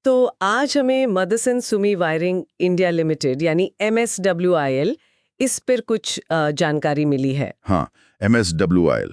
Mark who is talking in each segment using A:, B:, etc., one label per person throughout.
A: तो आज हमें Motherson Sumi wiring India limited यानी MSWIL इस पर कुछ जानकारी मिली है।
B: हाँ, MSWIL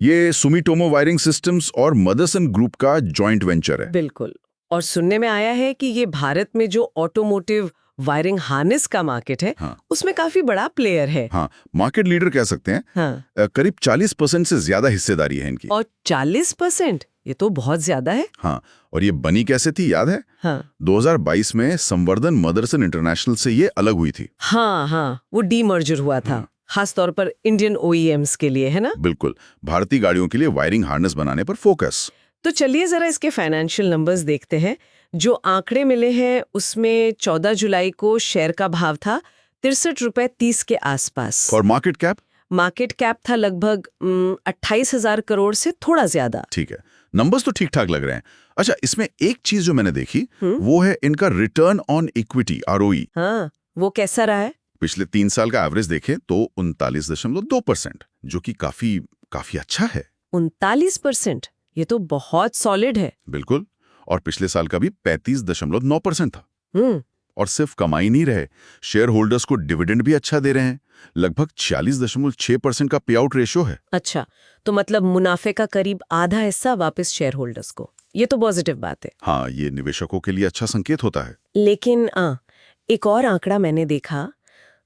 B: ये सुमिटोमो वायरिंग सिस्टम्स और मदरसन ग्रुप का जॉइंट वेंचर है।
A: बिल्कुल। और सुनने में आया है कि ये भारत में जो ऑटोमोटिव वायरिंग हार्नेस का मार्केट है,
B: हाँ,
A: उसमें काफी बड़ा प्लेयर है।
B: हाँ, मार्केट लीडर कह सकते हैं।
A: हाँ।
B: करीब 40% से ज्यादा हिस्सेदारी है इनकी।
A: और 40%? ये तो बहुत ज्यादा है।
B: हाँ, और ये बनी कैसे थी याद है?
A: हाँ
B: 2022 में संवर्धन मदरसन इंटरनेशनल से ये अलग हुई थी।
A: हाँ, वो डीमर्जर हुआ था, खास तौर पर इंडियन OEMs के लिए, है ना?
B: बिल्कुल, भारतीय गाड़ियों के लिए वायरिंग हार्नेस बनाने पर फोकस।
A: तो चलिए जरा इसके फाइनेंशियल नंबर्स देखते हैं। जो आंकड़े मिले हैं उसमें 14 जुलाई को शेयर का भाव था 63 रुपए 30 के आसपास।
B: और मार्केट कैप?
A: मार्केट कैप था लगभग 28,000 करोड़ से थोड़ा ज्यादा।
B: ठीक है, नंबर्स तो ठीक ठाक लग रहे हैं। अच्छा, इसमें एक चीज जो मैंने देखी वो है इनका रिटर्न ऑन इक्विटी ROE।
A: हाँ, वो कैसा रहा है?
B: पिछले 3 साल का एवरेज देखें तो 39.2%, जो कि काफी अच्छा है।
A: 39%? ये तो बहुत सॉलिड है।
B: बिल्कुल, और पिछले साल का भी 35.9% था।
A: हम्म
B: और सिर्फ कमाई नहीं रहे, शेयर होल्डर्स को डिविडेंड भी अच्छा दे रहे हैं। लगभग 46.6% का पे आउट रेशियो है।
A: अच्छा, तो मतलब मुनाफे का करीब आधा हिस्सा वापस शेयर होल्डर्स को। ये तो पॉजिटिव बात है।
B: हाँ, ये निवेशकों के लिए अच्छा संकेत होता है।
A: लेकिन एक और आंकड़ा मैंने देखा,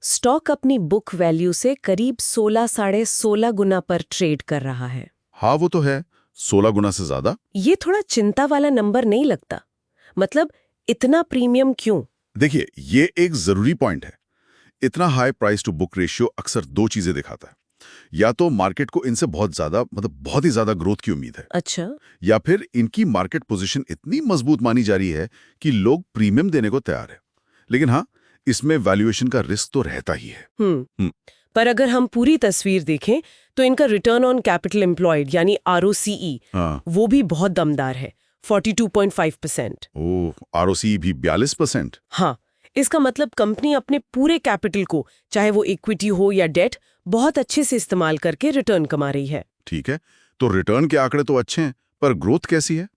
A: स्टॉक अपनी बुक वैल्यू से करीब 16.5 गुना पर ट्रेड कर रहा है।
B: हाँ, वो तो है, 16 गुना से ज्यादा।
A: ये थोड़ा चिंता वाला नंबर नहीं लगता? मतलब इतना प्रीमियम क्यों?
B: देखिए, ये एक जरूरी पॉइंट है। इतना high price to book ratio अक्सर दो चीजें दिखाता है। या तो मार्केट को इनसे बहुत ही ज्यादा ग्रोथ की उम्मीद है।
A: अच्छा।
B: या फिर इनकी मार्केट पोजीशन इतनी मजबूत मानी जा रही है कि लोग प्रीमियम देने को तैयार है। लेकिन हाँ, इसमें वैल्यूएशन का रिस्क तो रहता ही है।
A: पर अगर हम पूरी तस्वीर देखें तो इनका रिटर्न ऑन कैपिटल एम्प्लॉयड यानी ROCE वो भी बहुत दमदार है, 42.5%।
B: ओह, ROCE भी 42%।
A: हाँ, इसका मतलब कंपनी अपने पूरे कैपिटल को, चाहे वो इक्विटी हो या डेट, बहुत अच्छे से इस्तेमाल करके रिटर्न कमा रही है।
B: ठीक है, तो रिटर्न के आंकड़े तो अच्छे हैं, पर ग्रोथ कैसी है?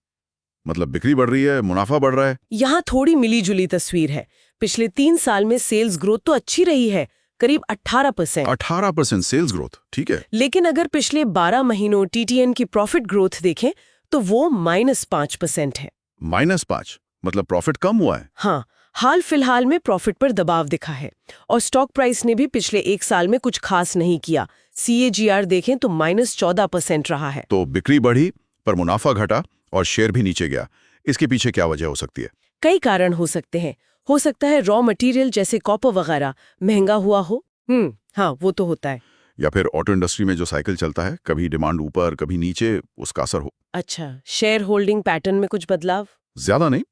B: मतलब बिक्री बढ़ रही है, मुनाफा बढ़ रहा है?
A: यहाँ थोड़ी मिली जुली तस्वीर है। पिछले 3 साल में सेल्स ग्रोथ तो अच्छी रही है, करीब 18%।
B: 18% सेल्स ग्रोथ, ठीक है।
A: लेकिन अगर पिछले 12 महीनों TTN की प्रॉफिट ग्रोथ देखें तो वो -5% है।
B: -5 मतलब प्रॉफिट कम हुआ है?
A: हाँ, हाल फिलहाल में प्रॉफिट पर दबाव दिखा है और स्टॉक प्राइस ने भी पिछले 1 साल में कुछ खास नहीं किया। CAGR देखें तो -14% रहा है।
B: तो बिक्री बढ़ी पर मुनाफा घटा और शेयर भी नीचे गया। इसके पीछे क्या वजह हो सकती है?
A: कई कारण हो सकते हैं। हो सकता है रॉ मटेरियल जैसे कॉपर वगैरह महंगा हुआ हो। हाँ, वो तो होता है।
B: या फिर ऑटो इंडस्ट्री में जो साइकिल चलता है, कभी डिमांड ऊपर कभी नीचे, उसका असर हो।
A: अच्छा, शेयर होल्डिंग पैटर्न में कुछ बदलाव?
B: ज्यादा नहीं।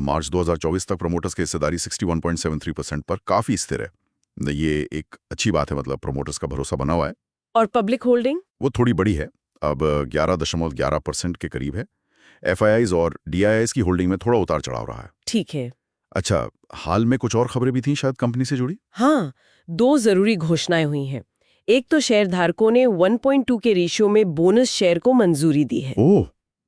B: मार्च 2024 तक प्रमोटर्स की हिस्सेदारी 61.73% पर काफी स्थिर है। ये एक अच्छी बात है, मतलब प्रमोटर्स का भरोसा बना हुआ है।
A: और पब्लिक होल्डिंग?
B: वो थोड़ी बड़ी है, अब 11.11% के करीब है। FIIs और DIIs की होल्डिंग में थोड़ा उतार चढ़ाव रहा है।
A: ठीक है।
B: अच्छा, हाल में कुछ और खबरें भी थीं शायद कंपनी से जुड़ी?
A: हाँ, 2 जरूरी घोषणाएं हुई हैं। एक तो शेयर धारकों ने 1.2 के रेशियो में बोनस शेयर को मंजूरी दी है।
B: ओह,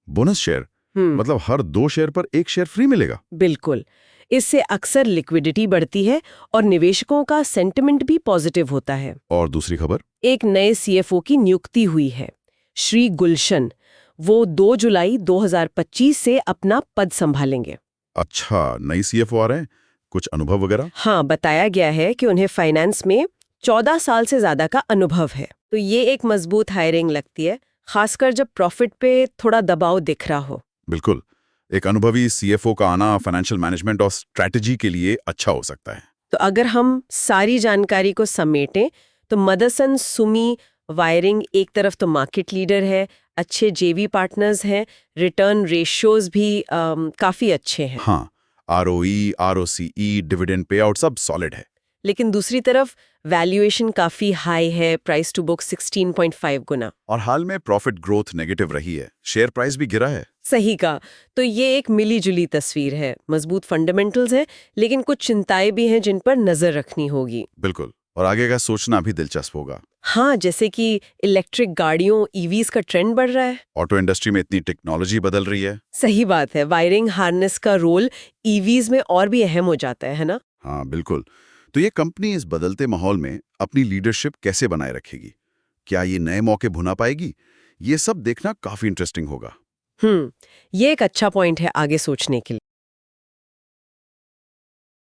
B: बोनस शेयर? मतलब हर 2 शेयर पर 1 शेयर फ्री मिलेगा?
A: बिल्कुल। इससे अक्सर लिक्विडिटी बढ़ती है और निवेशकों का सेंटिमेंट भी पॉजिटिव होता है।
B: और दूसरी खबर?
A: एक नए CFO की नियुक्ति हुई है, श्री गुलशन। वो 2 जुलाई 2025 से अपना पद संभालेंगे।
B: अच्छा, नई CFO आ रहे हैं, कुछ अनुभव वगैरह?
A: हाँ, बताया गया है कि उन्हें फाइनेंस में 14 साल से ज्यादा का अनुभव है। तो ये एक मजबूत हायरिंग लगती है, खासकर जब प्रॉफिट पे थोड़ा दबाव दिख रहा हो।
B: बिल्कुल, एक अनुभवी CFO का आना फाइनेंशियल मैनेजमेंट और स्ट्रैटेजी के लिए अच्छा हो सकता है।
A: तो अगर हम सारी जानकारी को समेटें तो मदरसन सुमी वायरिंग एक तरफ तो मार्केट लीडर है, अच्छे JV पार्टनर्स हैं, रिटर्न रेशियोज भी काफी अच्छे हैं।
B: हाँ, ROE, ROCE, dividend pay out सब सॉलिड है।
A: लेकिन दूसरी तरफ वैल्यूएशन काफी हाई है, प्राइस टू बुक 16.5 गुना।
B: और हाल में प्रॉफिट ग्रोथ नेगेटिव रही है, शेयर प्राइस भी गिरा है।
A: सही कहा। तो ये एक मिली जुली तस्वीर है, मजबूत फंडामेंटल्स हैं, लेकिन कुछ चिंताएं भी हैं जिन पर नजर रखनी होगी।
B: बिल्कुल, और आगे का सोचना भी दिलचस्प होगा।
A: हाँ, जैसे कि इलेक्ट्रिक गाड़ियों ईवीज का ट्रेंड बढ़ रहा है।
B: ऑटो इंडस्ट्री में इतनी टेक्नोलॉजी बदल रही है।
A: सही बात है, वायरिंग हार्नेस का रोल ईवीज में और भी अहम हो जाता है ना?
B: हाँ बिल्कुल। तो ये कंपनी इस बदलते माहौल में अपनी लीडरशिप कैसे बनाए रखेगी? क्या ये नए मौके भुना पाएगी? ये सब देखना काफी इंटरेस्टिंग होगा।
A: ये एक अच्छा पॉइंट है आगे सोचने के लिए।